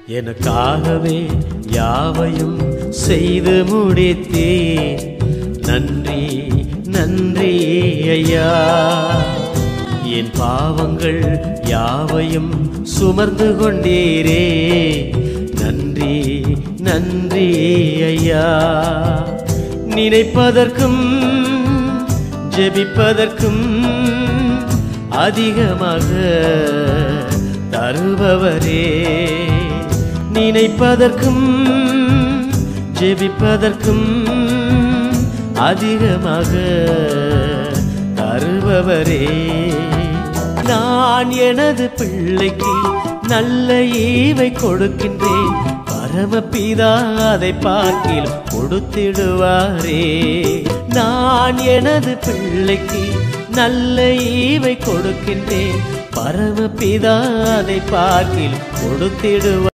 எனக்காகவே யாவையும் செய்து முடித்தீர். நன்றி நன்றி ஐயா. என் பாவங்கள் யாவையும் சுமர்ந்து கொண்டீரே. நன்றி நன்றி ஐயா. நினைப்பதற்கும் ஜெபிப்பதற்கும் அதிகமாக தருபவரே. நினைப்பதற்கும் ஜெபிப்பதற்கும் அதிகமாக தருபவரே. நான் எனது பிள்ளைக்கு நல்ல ஈவை கொடுக்கின்றேன். பரமபிதா அதை பார்க்கிலும் கொடுத்திடுவாரே. நான் எனது பிள்ளைக்கு நல்ல ஈவை கொடுக்கின்றேன். பரமபிதா அதை பார்க்கிலும் கொடுத்திடுவார்.